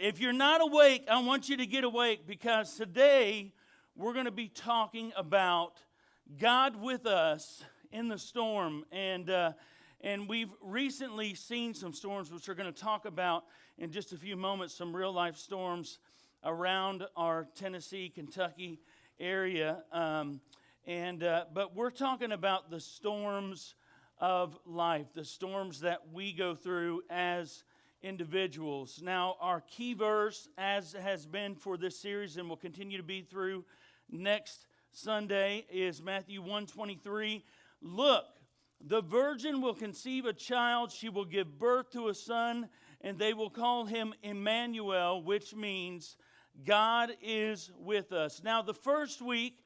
If you're not awake, I want you to get awake, because today we're going to be talking about God with us in the storm. And we've recently seen some storms, which we're going to talk about in just a few moments, some real life storms around our Tennessee, Kentucky area. But we're talking about the storms of life, the storms that we go through as individuals. Now, our key verse, as has been for this series and will continue to be through next Sunday, is Matthew 1:23. Look, the virgin will conceive a child, she will give birth to a son, and they will call him Emmanuel, which means God is with us. Now, the first week,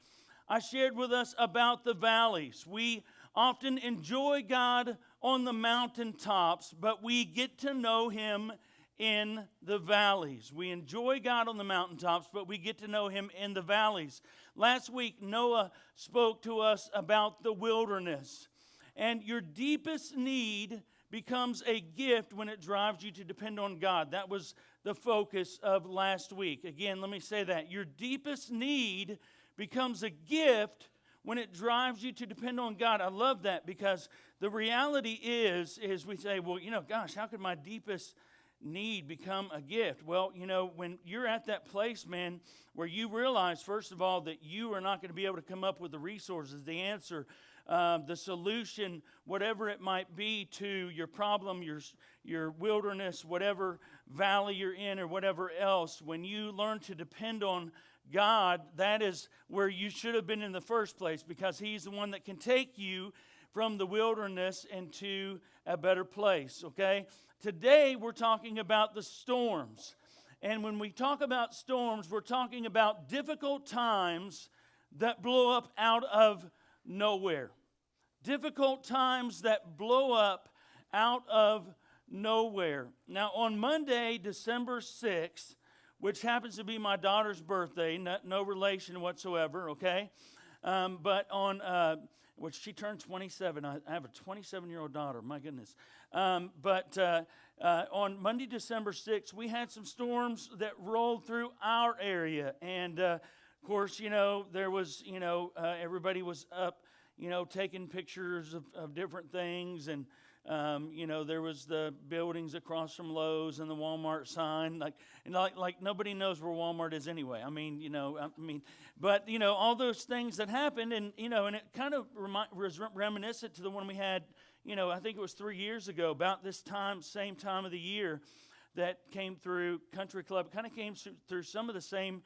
I shared with us about the valleys. We often enjoy God on the mountaintops, but we get to know Him in the valleys. We enjoy God on the mountaintops, but we get to know Him in the valleys. Last week, Noah spoke to us about the wilderness. And your deepest need becomes a gift when it drives you to depend on God. That was the focus of last week. Again, let me say that. Your deepest need becomes a gift when it drives you to depend on God. I love that, because the reality is we say, well, gosh, how could my deepest need become a gift? Well, when you're at that place, man, where you realize, first of all, that you are not going to be able to come up with the resources, the answer, the solution, whatever it might be to your problem, your wilderness, whatever valley you're in or whatever else, when you learn to depend on God, that is where you should have been in the first place, because He's the one that can take you from the wilderness into a better place, okay? Today, we're talking about the storms. And when we talk about storms, we're talking about difficult times that blow up out of nowhere. Difficult times that blow up out of nowhere. Now, on Monday, December 6th, which happens to be my daughter's birthday, no relation whatsoever, okay? But on, which she turned 27. I have a 27-year-old daughter, my goodness. But on Monday, December 6th, we had some storms that rolled through our area. And, of course, there was, everybody was up, taking pictures of different things. And, there was the buildings across from Lowe's and the Walmart sign. Like nobody knows where Walmart is anyway. But all those things that happened, and it kind of was reminiscent to the one we had, I think it was 3 years ago, about this time, same time of the year, that came through Country Club. Kind of came through some of the same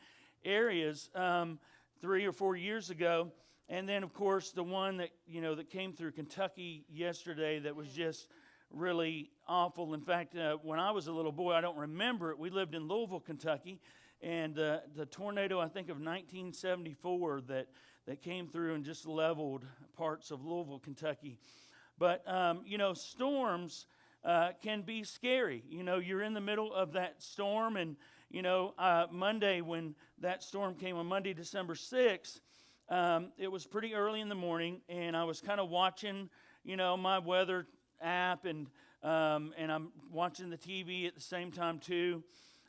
areas 3 or 4 years ago. And then, of course, the one that, that came through Kentucky yesterday that was just really awful. In fact, when I was a little boy, I don't remember it. We lived in Louisville, Kentucky, and the tornado, I think, of 1974 that came through and just leveled parts of Louisville, Kentucky. But, storms can be scary. You're in the middle of that storm, and, Monday, when that storm came on Monday, December 6th, it was pretty early in the morning, and I was kind of watching, my weather app, and I'm watching the TV at the same time too,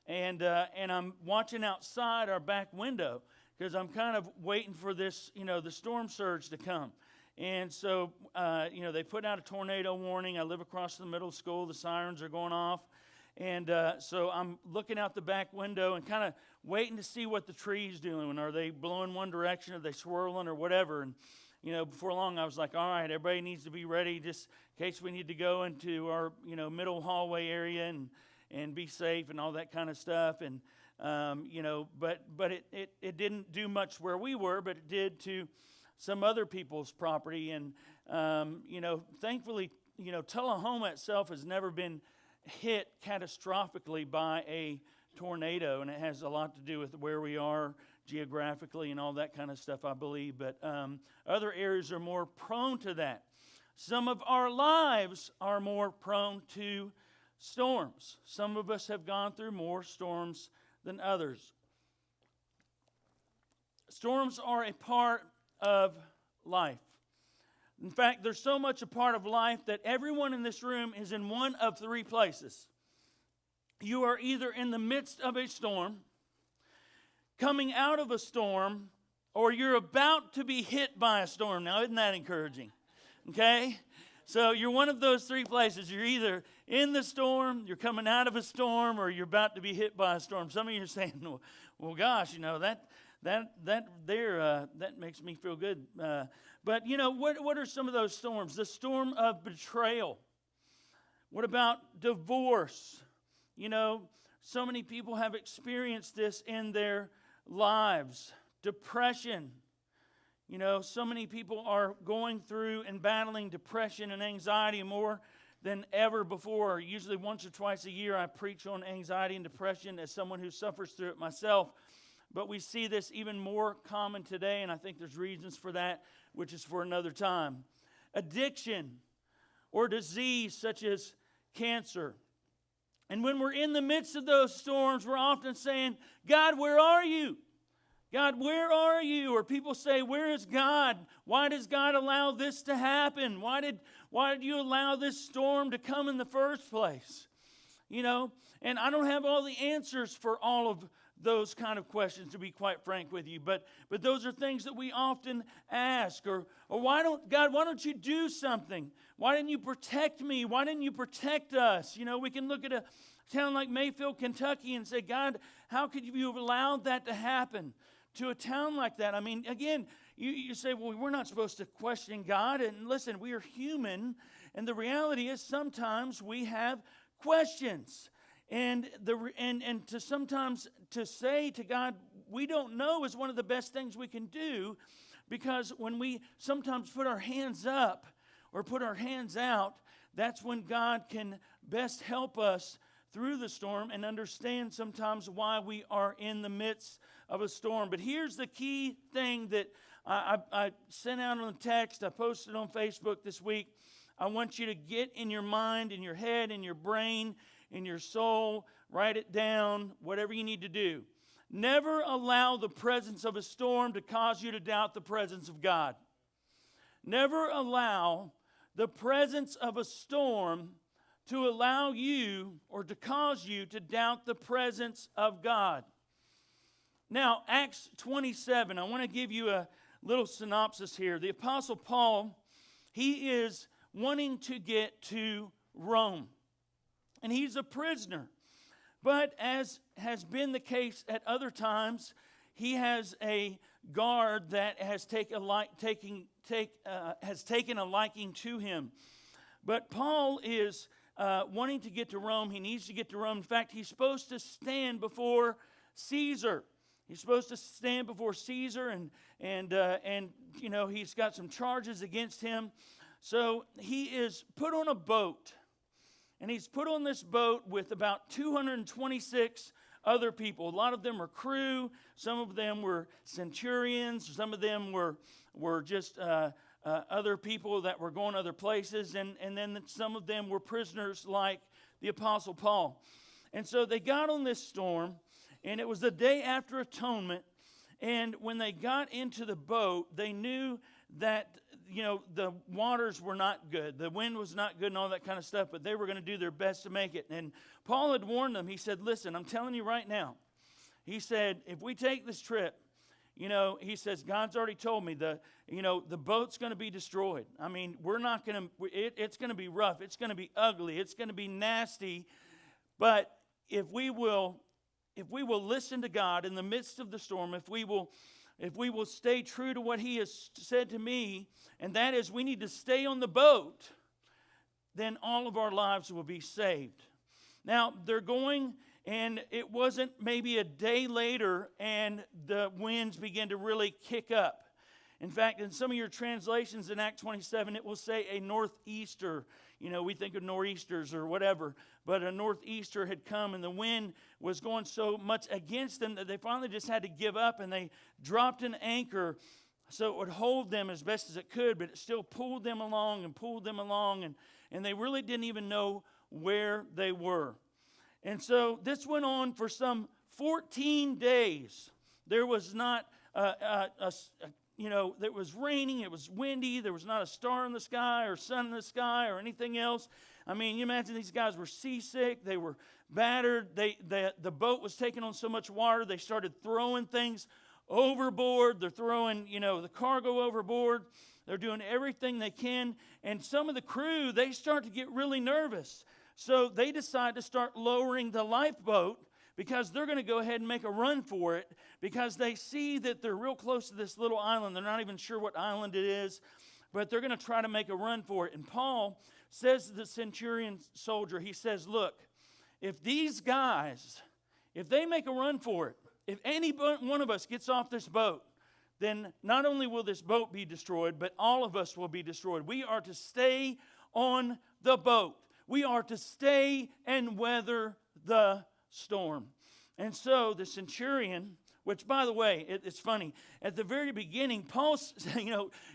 and I'm watching outside our back window, because I'm kind of waiting for this, the storm surge to come. And so, they put out a tornado warning. I live across the middle school. The sirens are going off. And so I'm looking out the back window and kind of waiting to see what the tree's doing. Are they blowing one direction? Are they swirling or whatever? And, before long I was like, all right, everybody needs to be ready just in case we need to go into our, middle hallway area and be safe and all that kind of stuff. And, but it didn't do much where we were, but it did to some other people's property. And, thankfully, Tullahoma itself has never been hit catastrophically by a tornado, and it has a lot to do with where we are geographically and all that kind of stuff, I believe. But other areas are more prone to that. Some of our lives are more prone to storms. Some of us have gone through more storms than others. Storms are a part of life. In fact, they're so much a part of life that everyone in this room is in one of three places. you are either in the midst of a storm, coming out of a storm, or you're about to be hit by a storm. Now, isn't that encouraging? Okay? So you're one of those three places. You're either in the storm, you're coming out of a storm, or you're about to be hit by a storm. Some of you are saying, well gosh, that makes me feel good. But, what are some of those storms? The storm of betrayal. What about divorce? So many people have experienced this in their lives. Depression. So many people are going through and battling depression and anxiety more than ever before. Usually once or twice a year I preach on anxiety and depression as someone who suffers through it myself. But we see this even more common today, and I think there's reasons for that, which is for another time. Addiction or disease such as cancer. And when we're in the midst of those storms, we're often saying, God, where are you? God, where are you? Or people say, where is God? Why does God allow this to happen? Why did you allow this storm to come in the first place? And I don't have all the answers for all of those kind of questions, to be quite frank with you. But those are things that we often ask. Or why don't you do something? Why didn't you protect me? Why didn't you protect us? We can look at a town like Mayfield, Kentucky and say, God, how could you have allowed that to happen to a town like that? I mean, again, you say, well, we're not supposed to question God. And listen, we are human. And the reality is sometimes we have questions. And to sometimes to say to God, we don't know, is one of the best things we can do, because when we sometimes put our hands up or put our hands out, that's when God can best help us through the storm and understand sometimes why we are in the midst of a storm. But here's the key thing that I sent out on the text, I posted on Facebook this week. I want you to get in your mind, in your head, in your brain, in your soul, write it down, whatever you need to do. Never allow the presence of a storm to cause you to doubt the presence of God. Never allow the presence of a storm to allow you or to cause you to doubt the presence of God. Now, Acts 27, I want to give you a little synopsis here. The Apostle Paul, he is wanting to get to Rome. And he's a prisoner. But as has been the case at other times, he has a guard that has taken a liking to him. But Paul is wanting to get to Rome. He needs to get to Rome. In fact, he's supposed to stand before Caesar. He's supposed to stand before Caesar, and he's got some charges against him. So he is put on a boat. And he's put on this boat with about 226 other people. A lot of them were crew. Some of them were centurions. Some of them were just other people that were going other places. And then some of them were prisoners like the Apostle Paul. And so they got on this storm, and it was the day after Atonement. And when they got into the boat, they knew that the waters were not good. The wind was not good and all that kind of stuff, but they were going to do their best to make it. And Paul had warned them. He said, listen, I'm telling you right now. He said, if we take this trip, he says, God's already told me the boat's going to be destroyed. I mean, it's going to be rough. It's going to be ugly. It's going to be nasty. But if we will listen to God in the midst of the storm, if we will stay true to what he has said to me, and that is we need to stay on the boat, then all of our lives will be saved. Now, they're going, and it wasn't maybe a day later, and the winds began to really kick up. In fact, in some of your translations in Act 27, it will say a northeaster. We think of nor'easters or whatever, but a northeaster had come, and the wind was going so much against them that they finally just had to give up, and they dropped an anchor so it would hold them as best as it could, but it still pulled them along, and they really didn't even know where they were. And so this went on for some 14 days. There was not it was raining, it was windy, there was not a star in the sky or sun in the sky or anything else. I mean, you imagine these guys were seasick. They were battered. The boat was taking on so much water, they started throwing things overboard. They're throwing, the cargo overboard. They're doing everything they can. And some of the crew, they start to get really nervous. So they decide to start lowering the lifeboat because they're going to go ahead and make a run for it because they see that they're real close to this little island. They're not even sure what island it is, but they're going to try to make a run for it. And Paul says to the centurion soldier, he says, look, if these guys, if they make a run for it, if any one of us gets off this boat, then not only will this boat be destroyed, but all of us will be destroyed. We are to stay on the boat. We are to stay and weather the storm. And so the centurion, which, by the way, it's funny. At the very beginning, Paul's,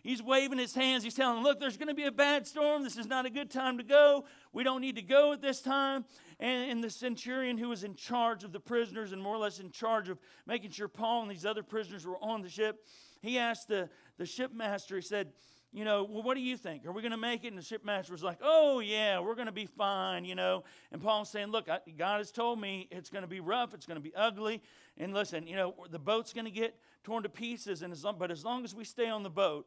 he's waving his hands. He's telling them, look, there's going to be a bad storm. This is not a good time to go. We don't need to go at this time. And the centurion who was in charge of the prisoners and more or less in charge of making sure Paul and these other prisoners were on the ship, he asked the shipmaster, he said, well, what do you think? Are we going to make it? And the shipmaster was like, oh, yeah, we're going to be fine, And Paul's saying, look, God has told me it's going to be rough. It's going to be ugly. And listen, the boat's going to get torn to pieces. But as long as we stay on the boat,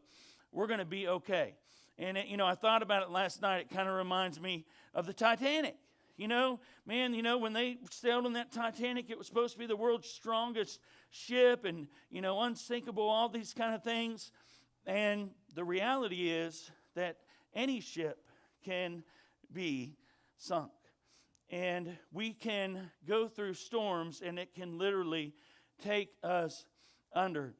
we're going to be okay. And, I thought about it last night. It kind of reminds me of the Titanic. When they sailed on that Titanic, it was supposed to be the world's strongest ship and, unsinkable, all these kind of things. And the reality is that any ship can be sunk. And we can go through storms and it can literally take us under.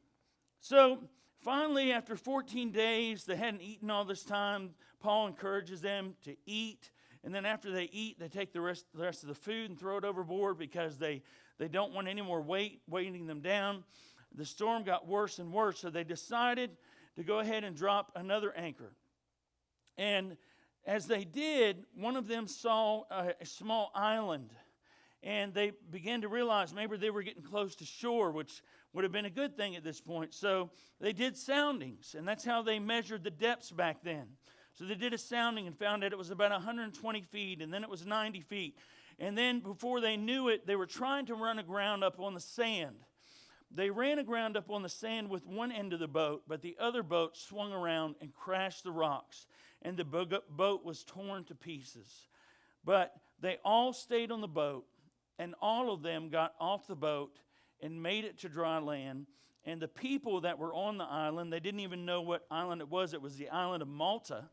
So finally, after 14 days, they hadn't eaten all this time. Paul encourages them to eat. And then after they eat, they take the rest of the food and throw it overboard because they don't want any more weight weighting them down. The storm got worse and worse, so they decided to go ahead and drop another anchor. And as they did, one of them saw a small island. And they began to realize maybe they were getting close to shore, which would have been a good thing at this point. So they did soundings, and that's how they measured the depths back then. So they did a sounding and found that it was about 120 feet, and then it was 90 feet. And then before they knew it, they were trying to run aground up on the sand. They ran aground up on the sand with one end of the boat, but the other boat swung around and crashed the rocks, and the boat was torn to pieces. But they all stayed on the boat, and all of them got off the boat and made it to dry land. And the people that were on the island, they didn't even know what island it was. It was the island of Malta.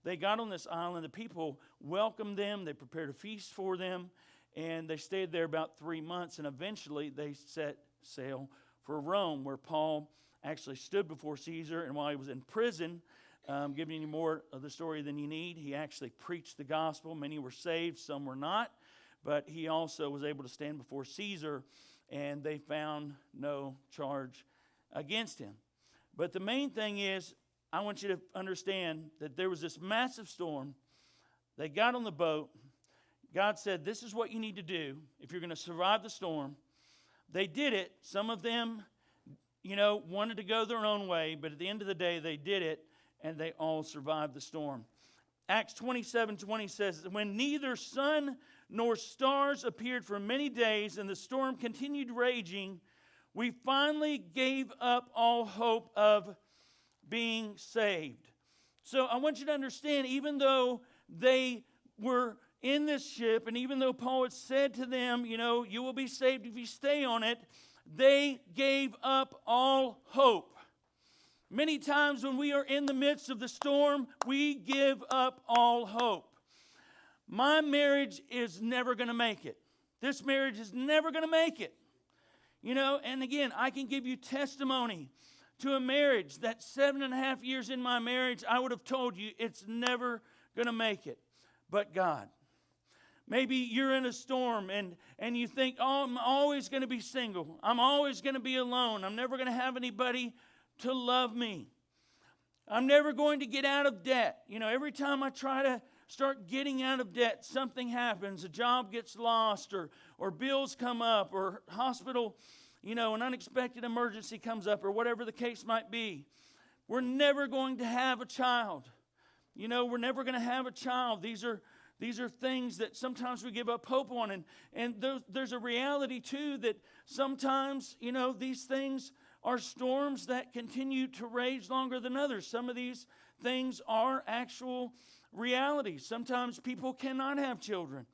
They got on this island. The people welcomed them. They prepared a feast for them, and they stayed there about 3 months, and eventually they set sail for Rome, where Paul actually stood before Caesar, and while he was in prison, giving you more of the story than you need, he actually preached the gospel. Many were saved, some were not, but he also was able to stand before Caesar, and they found no charge against him. But the main thing is, I want you to understand that there was this massive storm. They got on the boat. God said, this is what you need to do if you're going to survive the storm. They did it. Some of them, wanted to go their own way, but at the end of the day, they did it, and they all survived the storm. Acts 27:20 says, when neither sun nor stars appeared for many days, and the storm continued raging, we finally gave up all hope of being saved. So I want you to understand, even though they were in this ship, and even though Paul had said to them, you will be saved if you stay on it, they gave up all hope. Many times when we are in the midst of the storm, we give up all hope. My marriage is never going to make it. This marriage is never going to make it. And again, I can give you testimony to a marriage that 7.5 years in my marriage, I would have told you it's never going to make it. But God. Maybe you're in a storm and you think, I'm always going to be single. I'm always going to be alone. I'm never going to have anybody to love me. I'm never going to get out of debt. Every time I try to start getting out of debt, something happens. A job gets lost or bills come up or hospital, an unexpected emergency comes up or whatever the case might be. We're never going to have a child. We're never going to have a child. These are These are things that sometimes we give up hope on. And there's a reality, too, that sometimes, these things are storms that continue to rage longer than others. Some of these things are actual realities. Sometimes people cannot have children.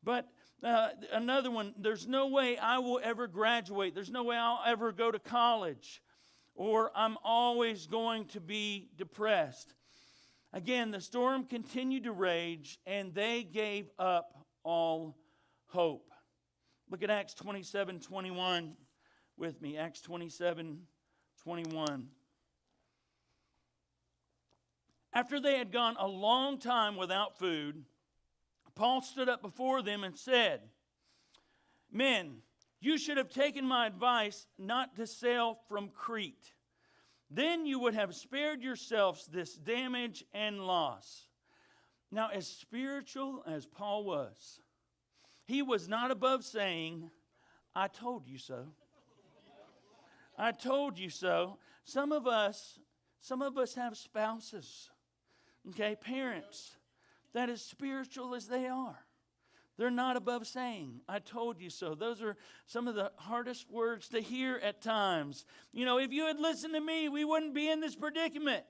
But another one, there's no way I will ever graduate. There's no way I'll ever go to college. Or I'm always going to be depressed. Again, the storm continued to rage, and they gave up all hope. Look at Acts 27:21 with me. Acts 27:21. After they had gone a long time without food, Paul stood up before them and said, "Men, you should have taken my advice not to sail from Crete. Then you would have spared yourselves this damage and loss." Now, as spiritual as Paul was, he was not above saying, "I told you so." I told you so. Some of us have spouses, parents, that as spiritual as they are, they're not above saying, "I told you so." Those are some of the hardest words to hear at times. If you had listened to me, we wouldn't be in this predicament.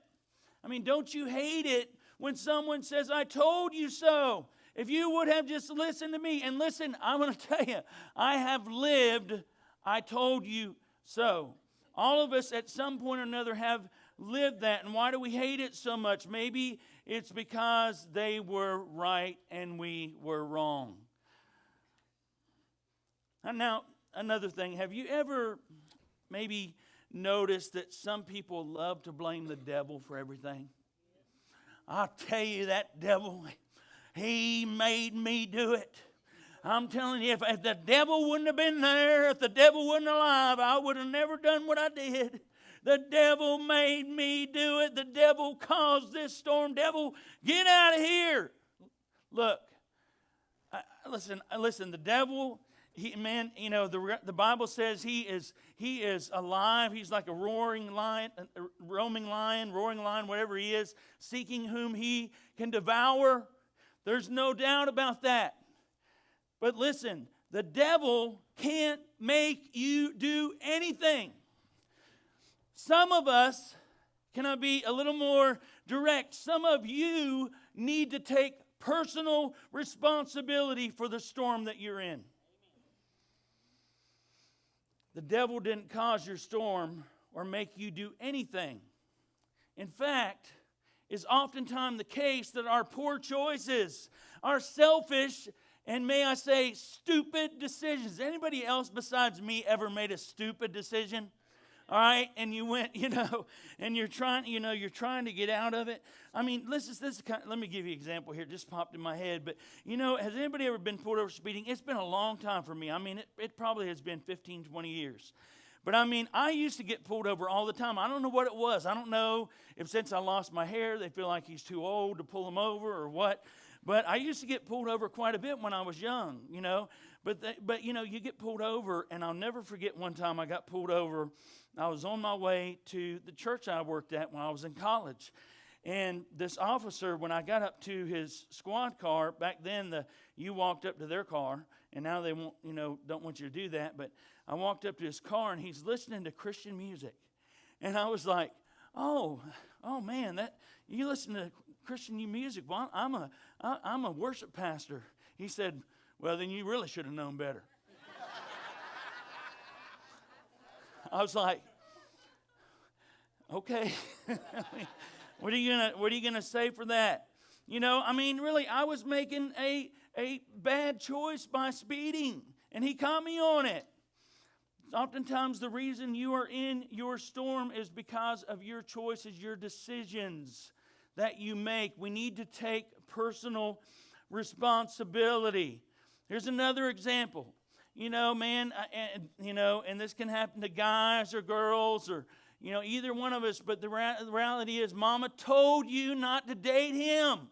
Don't you hate it when someone says, "I told you so"? If you would have just listened to me. And listen, I'm going to tell you, I have lived, "I told you so." All of us at some point or another have lived that. And why do we hate it so much? Maybe it's because they were right and we were wrong. And now, another thing. Have you ever maybe noticed that some people love to blame the devil for everything? I'll tell you, that devil, he made me do it. I'm telling you, if the devil wouldn't have been there, if the devil wasn't alive, I would have never done what I did. The devil made me do it. The devil caused this storm. Devil, get out of here. Look, listen. The devil, the Bible says he is alive. He's like a roaring lion, whatever he is, seeking whom he can devour. There's no doubt about that. But listen, the devil can't make you do anything. Some of us, can I be a little more direct? Some of you need to take personal responsibility for the storm that you're in. The devil didn't cause your storm or make you do anything. In fact, it's oftentimes the case that our poor choices, our selfish, and may I say, stupid decisions. Anybody else besides me ever made a stupid decision? All right, and you went, and you're trying to get out of it. Let me give you an example here. It just popped in my head. But, has anybody ever been pulled over speeding? It's been a long time for me. It probably has been 15, 20 years. But, I used to get pulled over all the time. I don't know what it was. I don't know if since I lost my hair, they feel like he's too old to pull him over or what. But I used to get pulled over quite a bit when I was young, But you get pulled over, and I'll never forget one time I got pulled over. I was on my way to the church I worked at when I was in college. And this officer, when I got up to his squad car, back then you walked up to their car, and now they don't want you to do that. But I walked up to his car, and he's listening to Christian music. And I was like, oh man, you listen to Christian music? Well, I'm a worship pastor. He said, "Well, then you really should have known better." I was like, okay. What are you gonna say for that? Really, I was making a bad choice by speeding, and he caught me on it. Oftentimes, the reason you are in your storm is because of your choices, your decisions that you make. We need to take personal responsibility. Here's another example. And this can happen to guys or girls or, either one of us. But the reality is, Mama told you not to date him.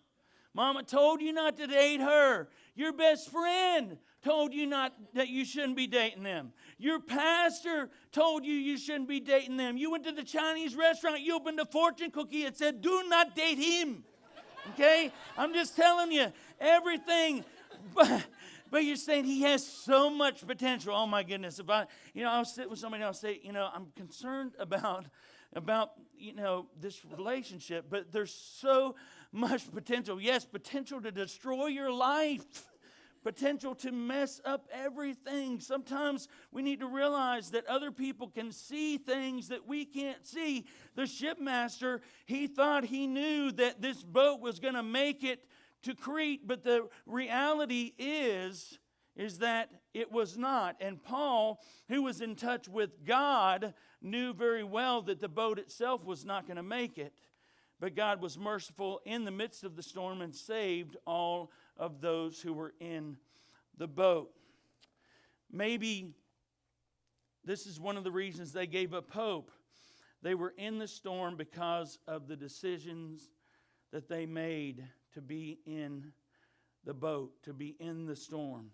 Mama told you not to date her. Your best friend told you that you shouldn't be dating them. Your pastor told you shouldn't be dating them. You went to the Chinese restaurant, you opened a fortune cookie, and said, "Do not date him." Okay? I'm just telling you, everything. But you're saying he has so much potential. Oh my goodness. If I'll sit with somebody and I'll say, I'm concerned about this relationship, but there's so much potential. Yes, potential to destroy your life. Potential to mess up everything. Sometimes we need to realize that other people can see things that we can't see. The shipmaster, he thought he knew that this boat was going to make it to Crete, but the reality is that it was not. And Paul, who was in touch with God, knew very well that the boat itself was not going to make it. But God was merciful in the midst of the storm and saved all of those who were in the boat. Maybe this is one of the reasons they gave up hope. They were in the storm because of the decisions that they made to be in the boat, to be in the storm.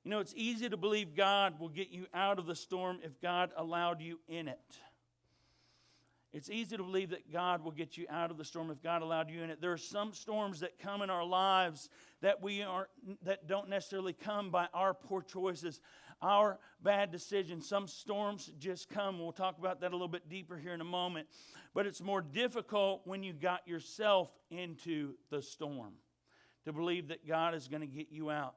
It's easy to believe God will get you out of the storm if God allowed you in it. It's easy to believe that God will get you out of the storm if God allowed you in it. There are some storms that come in our lives that don't necessarily come by our poor choices, our bad decisions. Some storms just come. We'll talk about that a little bit deeper here in a moment. But it's more difficult when you got yourself into the storm to believe that God is going to get you out.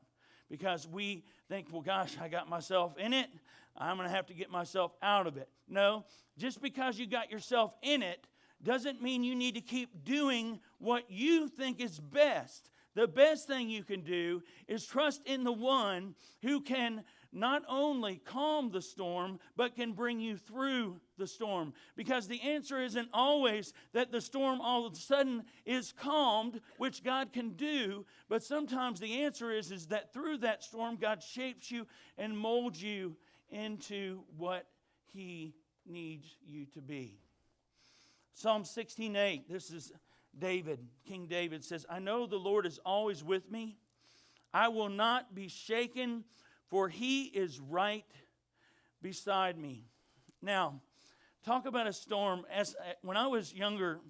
Because we think, well, gosh, I got myself in it. I'm going to have to get myself out of it. No, just because you got yourself in it doesn't mean you need to keep doing what you think is best. The best thing you can do is trust in the one who can not only calm the storm, but can bring you through the storm. Because the answer isn't always that the storm all of a sudden is calmed, which God can do, but sometimes the answer is that through that storm, God shapes you and molds you into what He needs you to be. Psalm 16:8, this is David, King David says, I know the Lord is always with me. I will not be shaken, for He is right beside me. Now, talk about a storm. When I was younger,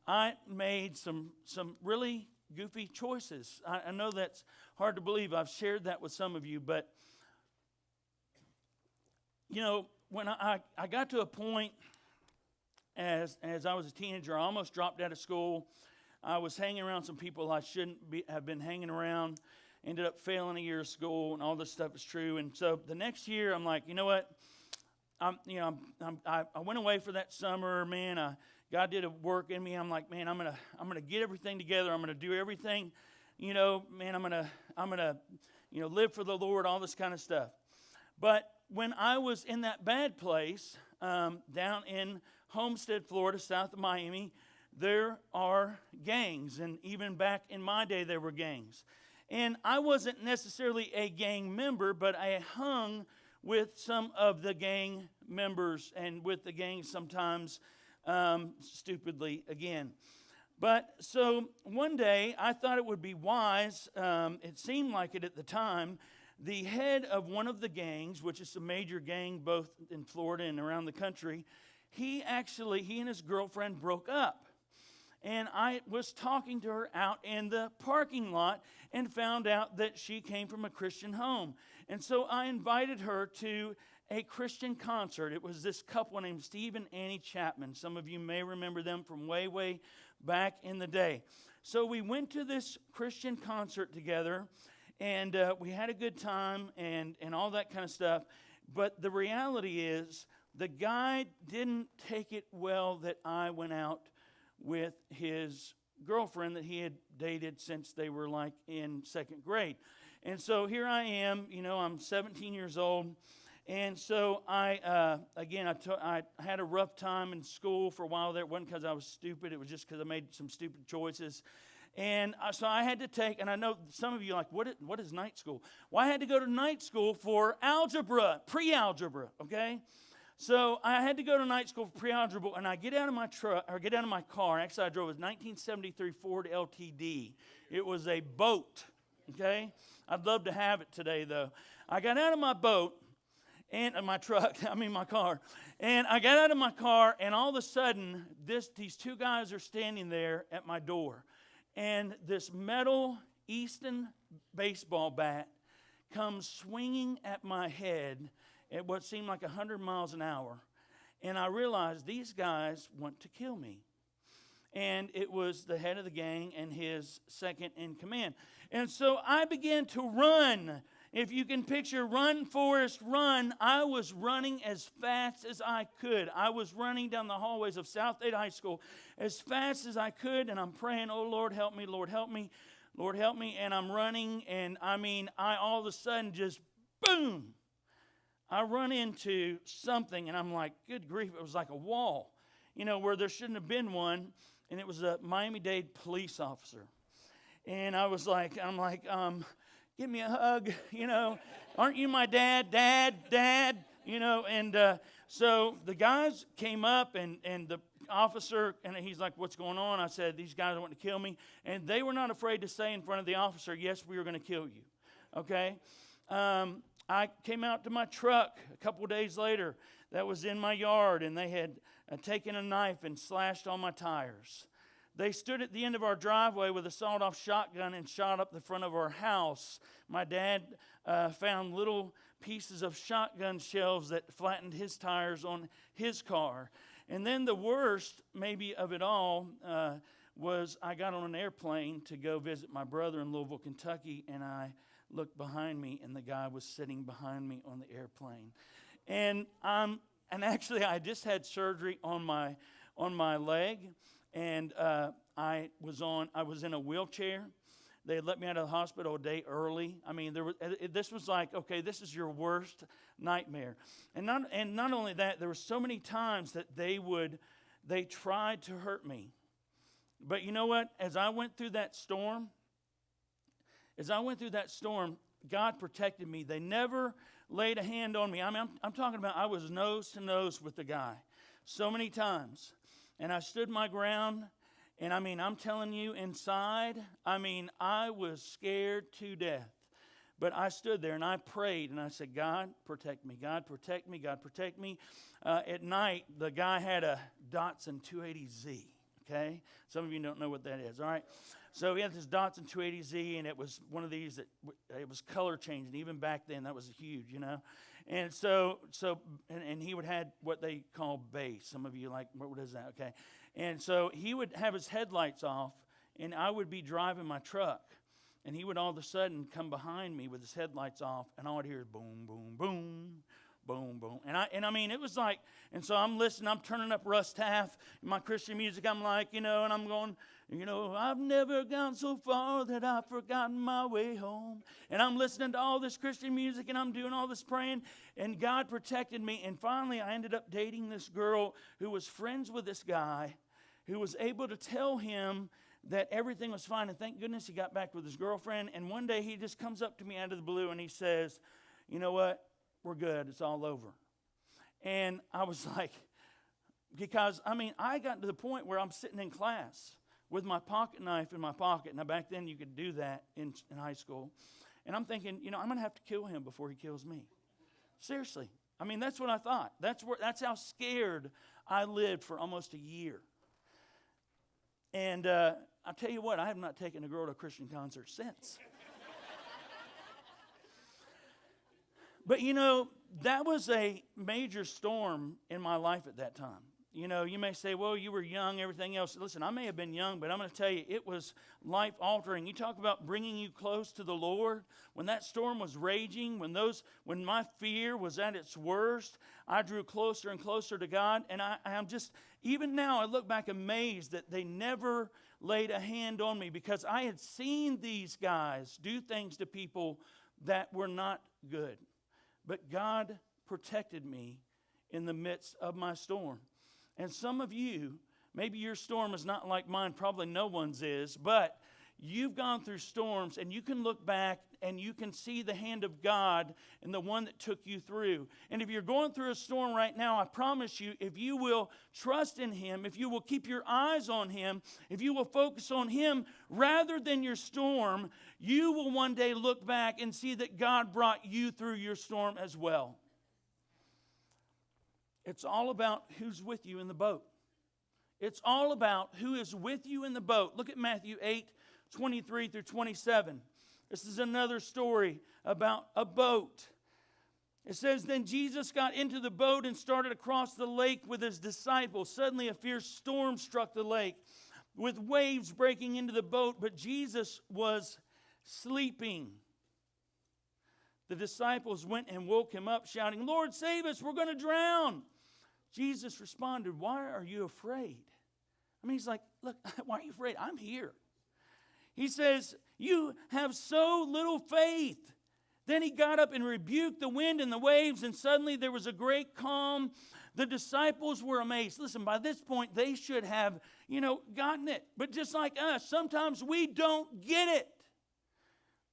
I made some really goofy choices. I know that's hard to believe. I've shared that with some of you, but when I got to a point as I was a teenager, I almost dropped out of school. I was hanging around some people I shouldn't have been hanging around. Ended up failing a year of school, and all this stuff is true. And so the next year, I'm like, you know what? I went away for that summer, man. God did a work in me. I'm like, man, I'm gonna get everything together. I'm gonna do everything, man. I'm gonna live for the Lord. All this kind of stuff. But when I was in that bad place down in Homestead, Florida, south of Miami, there are gangs. And even back in my day, there were gangs. And I wasn't necessarily a gang member, but I hung with some of the gang members and with the gang sometimes stupidly again. But so one day, I thought it would be wise, it seemed like it at the time, the head of one of the gangs, which is a major gang both in Florida and around the country, he and his girlfriend broke up. And I was talking to her out in the parking lot and found out that she came from a Christian home. And so I invited her to a Christian concert. It was this couple named Steve and Annie Chapman. Some of you may remember them from way, way back in the day. So we went to this Christian concert together, and we had a good time and all that kind of stuff. But the reality is, the guy didn't take it well that I went out with his girlfriend that he had dated since they were like in second grade. And so here I am, I'm 17 years old. And so I had a rough time in school for a while there. It wasn't because I was stupid. It was just because I made some stupid choices. And so I had to take, and I know some of you are like, what is night school? Well, I had to go to night school for algebra, pre-algebra, okay? So I had to go to night school for pre-algebra, and I get out of my car. Actually, I drove a 1973 Ford LTD. It was a boat, okay? I'd love to have it today, though. I got out of my boat, and my car. And I got out of my car, and all of a sudden, these two guys are standing there at my door. and this metal Easton baseball bat comes swinging at my head at what seemed like 100 miles an hour. And I realized these guys want to kill me. And it was the head of the gang and his second in command. And so I began to run. If you can picture run, Forrest, run, I was running as fast as I could. I was running down the hallways of South Dade High School as fast as I could, and I'm praying, oh, Lord, help me, Lord, help me, Lord, help me. And I'm running, and I all of a sudden just, boom, I run into something, and I'm like, good grief, it was like a wall, where there shouldn't have been one, and it was a Miami-Dade police officer. And I was like, give me a hug, aren't you my dad, dad, and so the guys came up, and the officer, and he's like, what's going on? I said, these guys want to kill me, and they were not afraid to say in front of the officer, yes, we were going to kill you, okay? I came out to my truck a couple days later that was in my yard, and they had taken a knife and slashed all my tires. They stood at the end of our driveway with a sawed-off shotgun and shot up the front of our house. My dad found little pieces of shotgun shells that flattened his tires on his car. And then the worst, maybe, of it all was I got on an airplane to go visit my brother in Louisville, Kentucky, and I looked behind me, and the guy was sitting behind me on the airplane. And actually, I just had surgery on my leg. And I was in a wheelchair. They had let me out of the hospital a day early. This was like, okay, this is your worst nightmare. And not only that, there were so many times that they tried to hurt me. But you know what? As I went through that storm, God protected me. They never laid a hand on me. I'm talking about I was nose to nose with the guy so many times. And I stood my ground, and I'm telling you, inside, I was scared to death. But I stood there, and I prayed, and I said, God, protect me. God, protect me. God, protect me. At night, the guy had a Datsun 280Z, okay? Some of you don't know what that is, all right? So he had this Datsun 280Z, and it was one of these that it was color changing. Even back then, that was huge, And so he would have what they call bass. Some of you like, what is that? Okay. And so he would have his headlights off, and I would be driving my truck, and he would all of a sudden come behind me with his headlights off, and all I'd hear is boom, boom, boom, boom, boom. And it was like, and so I'm listening, I'm turning up Russ Taff, my Christian music, I'm like, and I'm going, I've never gone so far that I've forgotten my way home. And I'm listening to all this Christian music, and I'm doing all this praying, and God protected me. And finally, I ended up dating this girl who was friends with this guy, who was able to tell him that everything was fine. And thank goodness he got back with his girlfriend. And one day he just comes up to me out of the blue, and he says, you know what? We're good. It's all over. And I was like, because, I got to the point where I'm sitting in class with my pocket knife in my pocket. Now, back then, you could do that in high school. And I'm thinking, I'm going to have to kill him before he kills me. Seriously. That's what I thought. That's how scared I lived for almost a year. And I'll tell you what, I have not taken a girl to a Christian concert since. But, that was a major storm in my life at that time. You may say, well, you were young, everything else. Listen, I may have been young, but I'm going to tell you, it was life-altering. You talk about bringing you close to the Lord. When that storm was raging, when my fear was at its worst, I drew closer and closer to God. And I'm just, even now, I look back amazed that they never laid a hand on me, because I had seen these guys do things to people that were not good. But God protected me in the midst of my storm. And some of you, maybe your storm is not like mine, probably no one's is, but you've gone through storms, and you can look back and you can see the hand of God and the one that took you through. And if you're going through a storm right now, I promise you, if you will trust in Him, if you will keep your eyes on Him, if you will focus on Him rather than your storm, you will one day look back and see that God brought you through your storm as well. It's all about who's with you in the boat. It's all about who is with you in the boat. Look at Matthew 8:23 through 27. This is another story about a boat. It says, then Jesus got into the boat and started across the lake with his disciples. Suddenly a fierce storm struck the lake, with waves breaking into the boat, but Jesus was sleeping. The disciples went and woke him up, shouting, Lord, save us, we're going to drown. Jesus responded, why are you afraid? I mean, he's like, look, why are you afraid? I'm here. He says, you have so little faith. Then he got up and rebuked the wind and the waves, and suddenly there was a great calm. The disciples were amazed. Listen, by this point, they should have, gotten it. But just like us, sometimes we don't get it.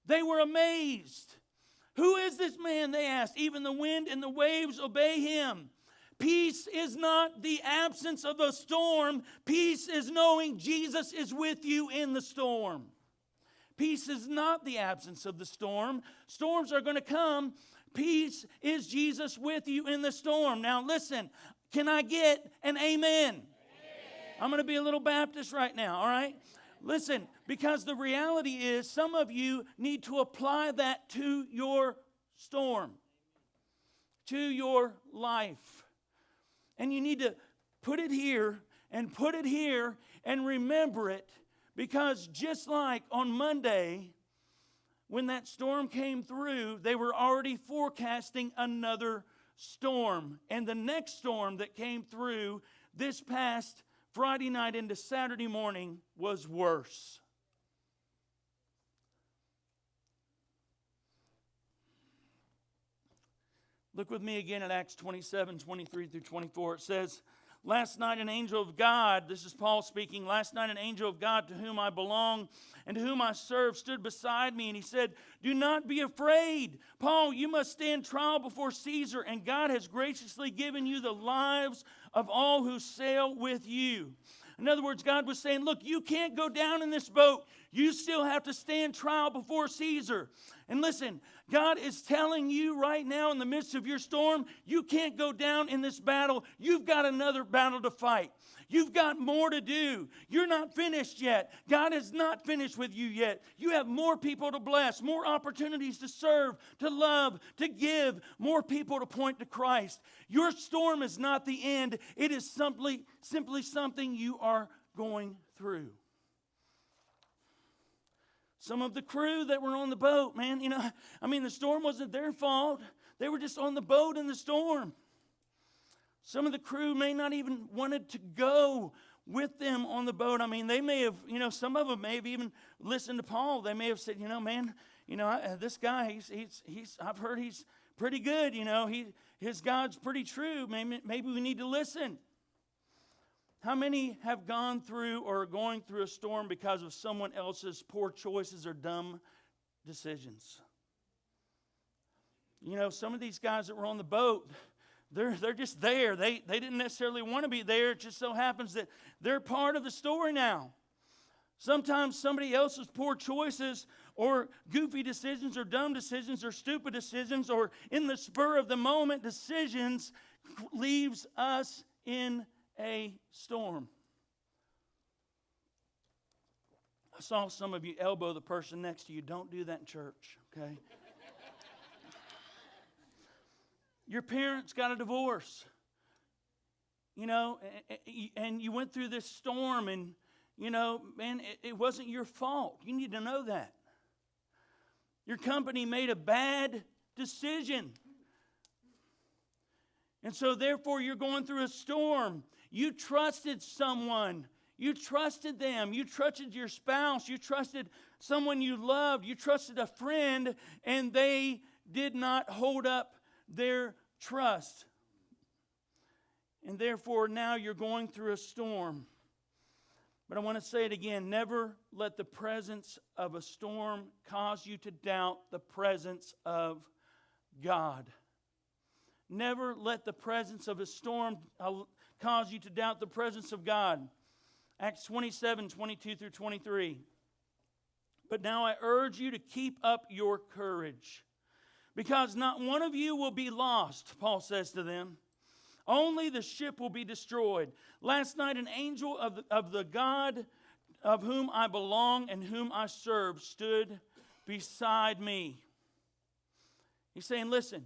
They were amazed. Who is this man, they asked. Even the wind and the waves obey him. Peace is not the absence of a storm. Peace is knowing Jesus is with you in the storm. Peace is not the absence of the storm. Storms are going to come. Peace is Jesus with you in the storm. Now listen, can I get an amen? Amen. I'm going to be a little Baptist right now, all right? Listen, because the reality is some of you need to apply that to your storm, to your life. And you need to put it here and remember it. Because just like on Monday, when that storm came through, they were already forecasting another storm. And the next storm that came through this past Friday night into Saturday morning was worse. Look with me again at Acts 27:23 through 24. It says, last night an angel of God, this is Paul speaking, last night an angel of God to whom I belong and to whom I serve stood beside me, and he said, do not be afraid. Paul, you must stand trial before Caesar, and God has graciously given you the lives of all who sail with you. In other words, God was saying, look, you can't go down in this boat. You still have to stand trial before Caesar. And listen, God is telling you right now in the midst of your storm, you can't go down in this battle. You've got another battle to fight. You've got more to do. You're not finished yet. God is not finished with you yet. You have more people to bless, more opportunities to serve, to love, to give, more people to point to Christ. Your storm is not the end. It is simply something you are going through. Some of the crew that were on the boat, man, the storm wasn't their fault. They were just on the boat in the storm. Some of the crew may not even wanted to go with them on the boat. I mean, they may have, some of them may have even listened to Paul. They may have said, this guy, I've heard he's pretty good. His God's pretty true. Maybe we need to listen. How many have gone through or are going through a storm because of someone else's poor choices or dumb decisions? Some of these guys that were on the boat, they're just there. They didn't necessarily want to be there. It just so happens that they're part of the story now. Sometimes somebody else's poor choices or goofy decisions or dumb decisions or stupid decisions or in the spur of the moment decisions leaves us in a storm. I saw some of you elbow the person next to you. Don't do that in church, okay? Your parents got a divorce, and you went through this storm, and, it wasn't your fault. You need to know that. Your company made a bad decision. And so, therefore, you're going through a storm. You trusted someone. You trusted them. You trusted your spouse. You trusted someone you loved. You trusted a friend, and they did not hold up their trust. And therefore, now you're going through a storm. But I want to say it again. Never let the presence of a storm cause you to doubt the presence of God. Never let the presence of a storm cause you to doubt the presence of God. Acts 27:22 through 23. But now I urge you to keep up your courage, because not one of you will be lost, Paul says to them. Only the ship will be destroyed. Last night an angel of the God of whom I belong and whom I serve stood beside me. He's saying, listen,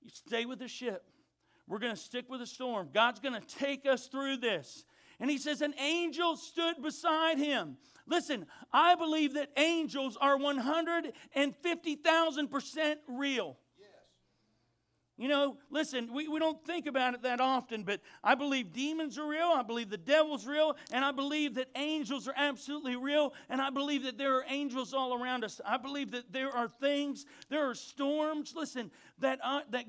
you stay with the ship. We're going to stick with the storm. God's going to take us through this. And he says an angel stood beside him. Listen, I believe that angels are 150,000% real. You know, listen, we don't think about it that often, but I believe demons are real, I believe the devil's real, and I believe that angels are absolutely real, and I believe that there are angels all around us. I believe that there are things, there are storms, listen, that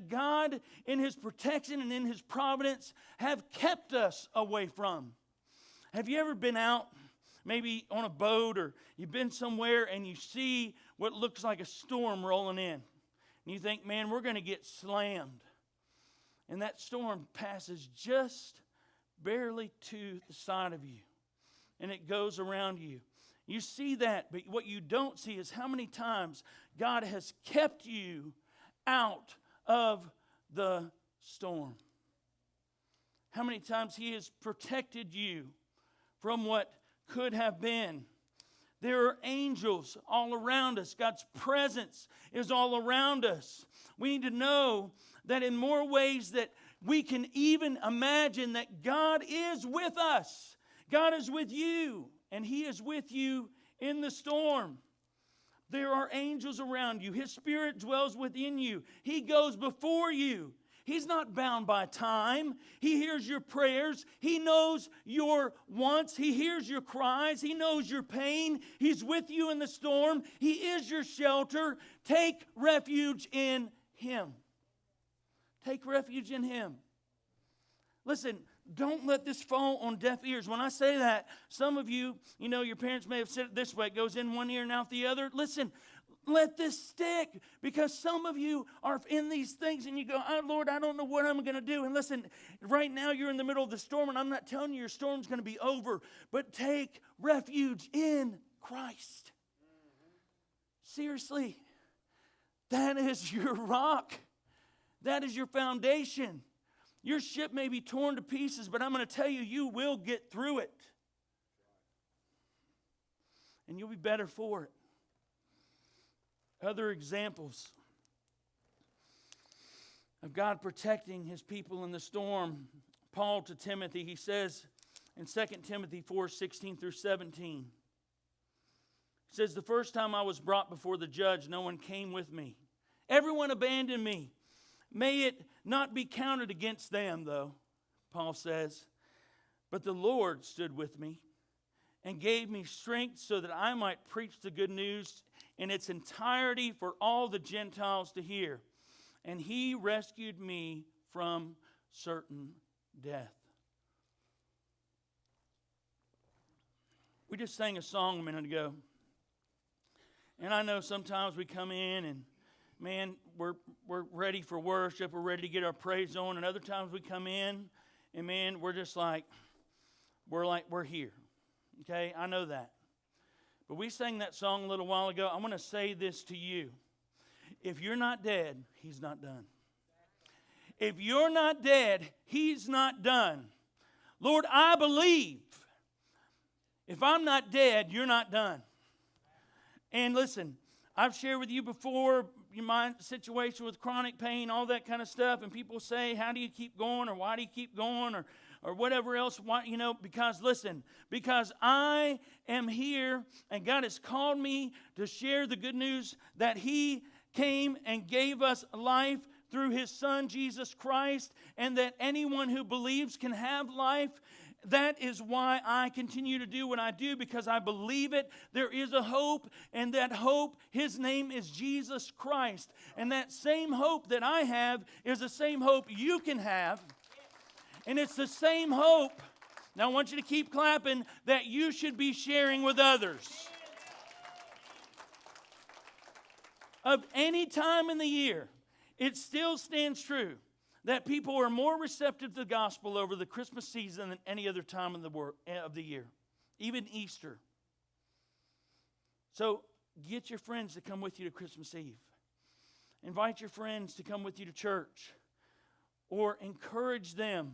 God in His protection and in His providence have kept us away from. Have you ever been out, maybe on a boat, or you've been somewhere and you see what looks like a storm rolling in? And you think, man, we're going to get slammed. And that storm passes just barely to the side of you. And it goes around you. You see that, but what you don't see is how many times God has kept you out of the storm. How many times He has protected you from what could have been. There are angels all around us. God's presence is all around us. We need to know that in more ways that we can even imagine that God is with us. God is with you, and He is with you in the storm. There are angels around you. His Spirit dwells within you. He goes before you. He's not bound by time. He hears your prayers. He knows your wants. He hears your cries. He knows your pain. He's with you in the storm. He is your shelter. Take refuge in Him. Take refuge in Him. Listen, don't let this fall on deaf ears. When I say that, some of you, you know, your parents may have said it this way. It goes in one ear and out the other. Listen, let this stick, because some of you are in these things and you go, oh, Lord, I don't know what I'm going to do. And listen, right now you're in the middle of the storm, and I'm not telling you your storm's going to be over, but take refuge in Christ. Seriously, that is your rock. That is your foundation. Your ship may be torn to pieces, but I'm going to tell you, you will get through it. And you'll be better for it. Other examples of God protecting His people in the storm. Paul to Timothy, he says in 2 Timothy 4:16 through 17. He says, the first time I was brought before the judge, no one came with me. Everyone abandoned me. May it not be counted against them, though, Paul says. But the Lord stood with me and gave me strength so that I might preach the good news in its entirety for all the Gentiles to hear. And He rescued me from certain death. We just sang a song a minute ago. And I know sometimes we come in and, man, we're ready for worship. We're ready to get our praise on. And other times we come in and, man, we're just like, we're here. Okay, I know that. But we sang that song a little while ago. I want to say this to you. If you're not dead, He's not done. If you're not dead, He's not done. Lord, I believe. If I'm not dead, you're not done. And listen, I've shared with you before my situation with chronic pain, all that kind of stuff. And people say, how do you keep going? Or why do you keep going? Or whatever else, because listen, because I am here and God has called me to share the good news that He came and gave us life through His Son, Jesus Christ, and that anyone who believes can have life. That is why I continue to do what I do, because I believe it. There is a hope, and that hope, His name is Jesus Christ. And that same hope that I have is the same hope you can have. And it's the same hope, now I want you to keep clapping, that you should be sharing with others. Of any time in the year, it still stands true that people are more receptive to the gospel over the Christmas season than any other time of the year, even Easter. So get your friends to come with you to Christmas Eve. Invite your friends to come with you to church. or encourage them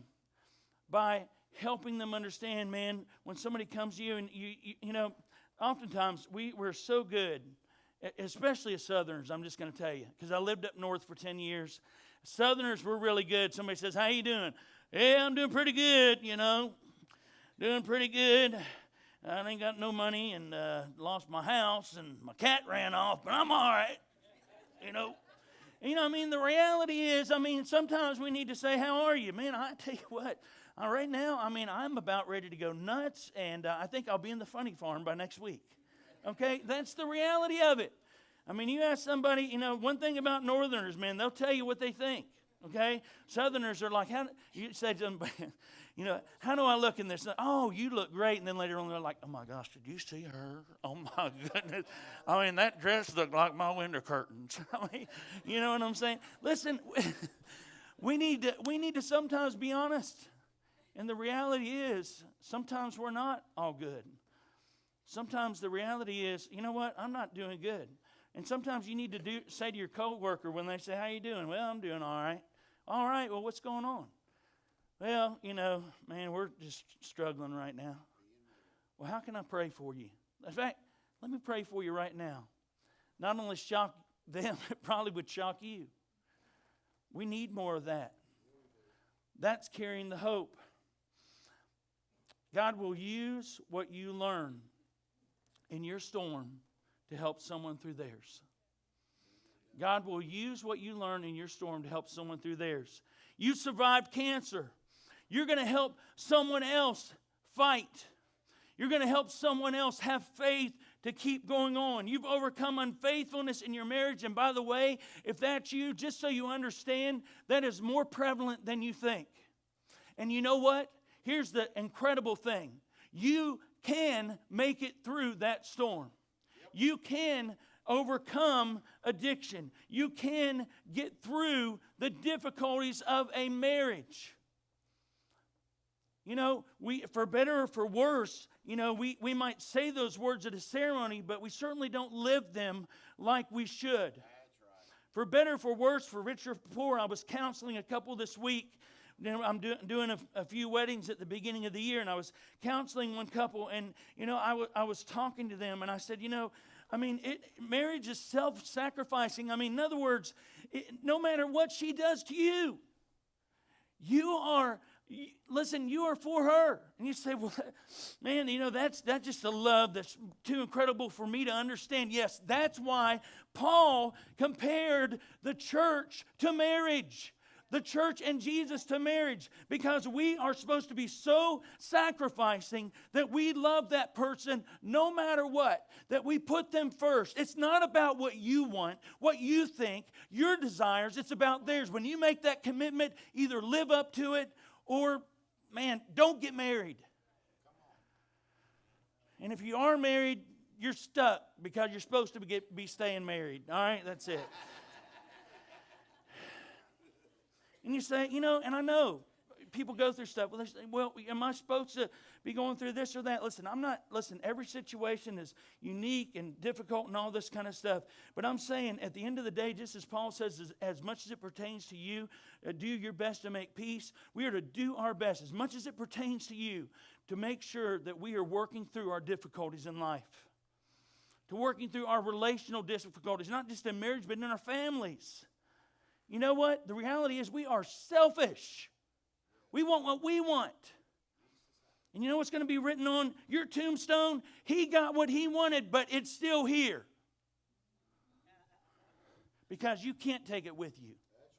by helping them understand, man, when somebody comes to you and you know, oftentimes we're so good, especially as Southerners, I'm just going to tell you, because I lived up north for 10 years. Southerners were really good. Somebody says, how you doing? Yeah, I'm doing pretty good, you know, doing pretty good. I ain't got no money and lost my house and my cat ran off, but I'm all right, you know. You know, I mean, the reality is, I mean, sometimes we need to say, how are you? Man, I tell you what, right now, I mean, I'm about ready to go nuts, and I think I'll be in the funny farm by next week. Okay? That's the reality of it. I mean, you ask somebody, you know, one thing about Northerners, man, they'll tell you what they think. Okay? Southerners are like, how, you say to them, you know, how do I look in this? Oh, you look great. And then later on, they're like, oh, my gosh, did you see her? Oh, my goodness. I mean, that dress looked like my window curtains. I mean, you know what I'm saying? Listen, we need to sometimes be honest. And the reality is, sometimes we're not all good. Sometimes the reality is, you know what? I'm not doing good. And sometimes you need to say to your coworker when they say, how you doing? Well, I'm doing all right. All right, well, what's going on? Well, you know, man, we're just struggling right now. Well, how can I pray for you? In fact, let me pray for you right now. Not only shock them, it probably would shock you. We need more of that. That's carrying the hope. God will use what you learn in your storm to help someone through theirs. God will use what you learn in your storm to help someone through theirs. You survived cancer. You're going to help someone else fight. You're going to help someone else have faith to keep going on. You've overcome unfaithfulness in your marriage. And by the way, if that's you, just so you understand, that is more prevalent than you think. And you know what? Here's the incredible thing. You can make it through that storm. You can overcome addiction. You can get through the difficulties of a marriage. You know, for better or for worse, you know, we might say those words at a ceremony, but we certainly don't live them like we should. That's right. For better or for worse, for richer or for poor, I was counseling a couple this week. I'm doing a few weddings at the beginning of the year, and I was counseling one couple, and, you know, I was talking to them, and I said, you know, I mean, marriage is self-sacrificing. I mean, in other words, no matter what she does to you, you are for her. And you say, well, man, you know, that's just a love that's too incredible for me to understand. Yes, that's why Paul compared the church to marriage. The church and Jesus to marriage, because we are supposed to be so sacrificing that we love that person no matter what, that we put them first. It's not about what you want, what you think, your desires. It's about theirs. When you make that commitment, either live up to it or, man, don't get married. And if you are married, you're stuck because you're supposed to be staying married. All right, that's it. And you say, you know, and I know people go through stuff. Well, they say, well, am I supposed to be going through this or that? Listen, every situation is unique and difficult and all this kind of stuff. But I'm saying at the end of the day, just as Paul says, as much as it pertains to you, do your best to make peace. We are to do our best, as much as it pertains to you, to make sure that we are working through our difficulties in life. To working through our relational difficulties, not just in marriage, but in our families. You know what? The reality is we are selfish. We want what we want. And you know what's going to be written on your tombstone? He got what he wanted, but it's still here. Because you can't take it with you. That's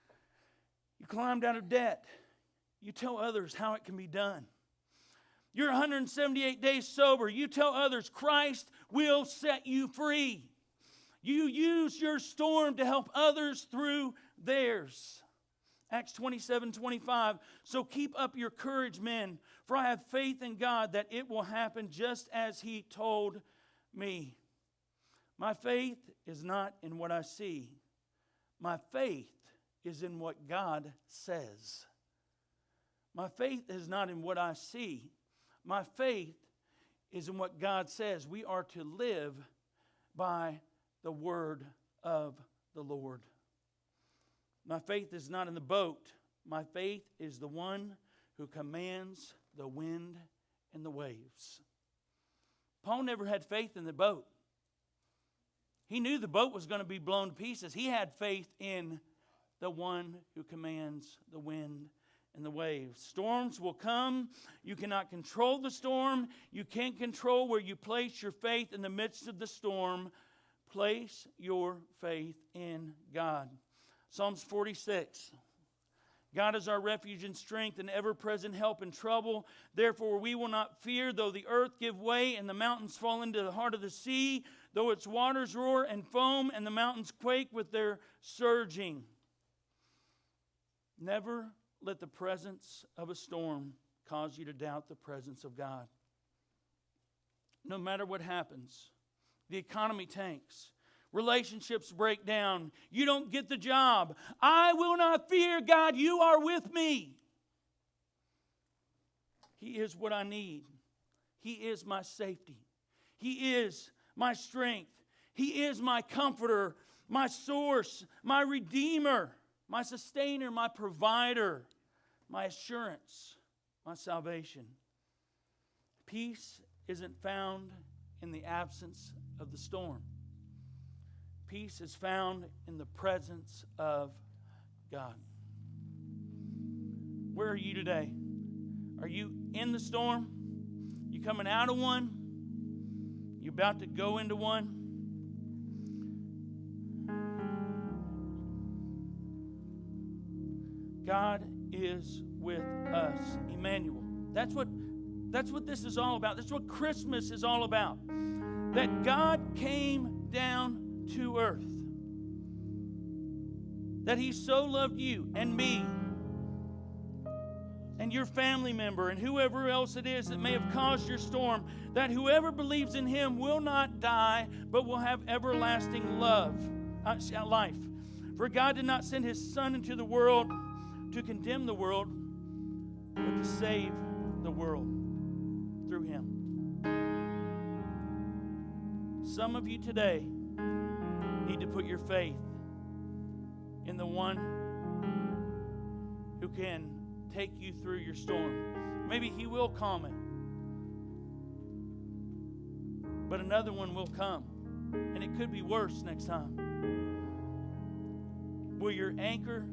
right. You climbed out of debt. You tell others how it can be done. You're 178 days sober. You tell others Christ will set you free. You use your storm to help others through theirs. Acts 27:25. So keep up your courage, men, for I have faith in God that it will happen just as he told me. My faith is not in what I see. My faith is in what God says. My faith is not in what I see. My faith is in what God says. We are to live by the word of the Lord. My faith is not in the boat. My faith is the one who commands the wind and the waves. Paul never had faith in the boat. He knew the boat was going to be blown to pieces. He had faith in the one who commands the wind and the waves. Storms will come. You cannot control the storm. You can't control where you place your faith in the midst of the storm. Place your faith in God. Psalms 46. God is our refuge and strength and ever-present help in trouble. Therefore we will not fear, though the earth give way and the mountains fall into the heart of the sea, though its waters roar and foam and the mountains quake with their surging. Never let the presence of a storm cause you to doubt the presence of God. No matter what happens, the economy tanks. Relationships break down. You don't get the job. I will not fear, God, you are with me. He is what I need. He is my safety. He is my strength. He is my comforter, my source, my redeemer, my sustainer, my provider, my assurance, my salvation. Peace isn't found in the absence of the storm. Peace is found in the presence of God. Where are you today? Are you in the storm? You coming out of one? You about to go into one? God is with us. Emmanuel. That's what this is all about. That's what Christmas is all about. That God came down to earth. That He so loved you and me and your family member and whoever else it is that may have caused your storm, that whoever believes in Him will not die but will have everlasting life. For God did not send His Son into the world to condemn the world, but to save the world through Him. Some of you today need to put your faith in the one who can take you through your storm. Maybe He will calm it, but another one will come, and it could be worse next time. Will your anchor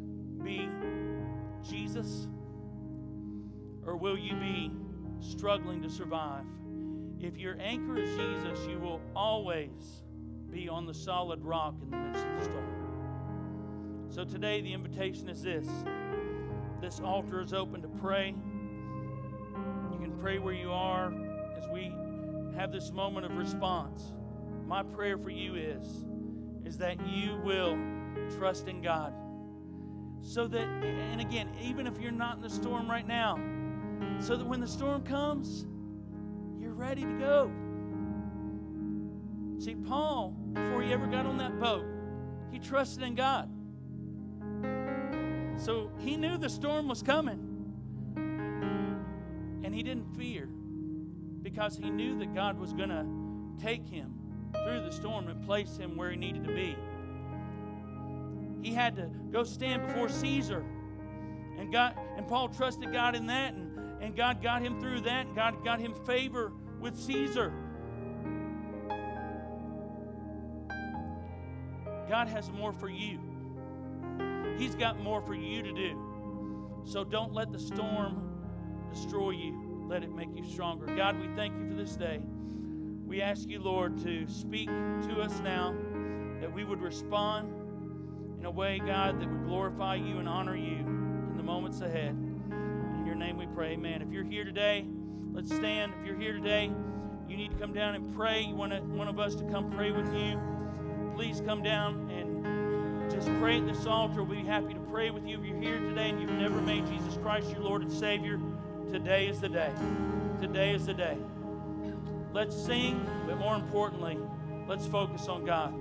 be Jesus, or will you be struggling to survive? If your anchor is Jesus, you will always be on the solid rock in the midst of the storm. So today the invitation is this. This altar is open to pray. You can pray where you are as we have this moment of response. My prayer for you is that you will trust in God. So that, and again, even if you're not in the storm right now, so that when the storm comes, you're ready to go. See, Paul, before he ever got on that boat, he trusted in God. So he knew the storm was coming. And he didn't fear, because he knew that God was going to take him through the storm and place him where he needed to be. He had to go stand before Caesar. And Paul trusted God in that, and God got him through that, and God got him favor with Caesar. God has more for you. He's got more for you to do. So don't let the storm destroy you. Let it make you stronger. God, we thank you for this day. We ask you, Lord, to speak to us now, that we would respond in a way, God, that would glorify you and honor you in the moments ahead. In your name we pray, amen. If you're here today, let's stand. If you're here today, you need to come down and pray. You want one of us to come pray with you, please come down and just pray at this altar. We'll be happy to pray with you. If you're here today and you've never made Jesus Christ your Lord and Savior, today is the day. Today is the day. Let's sing, but more importantly, let's focus on God.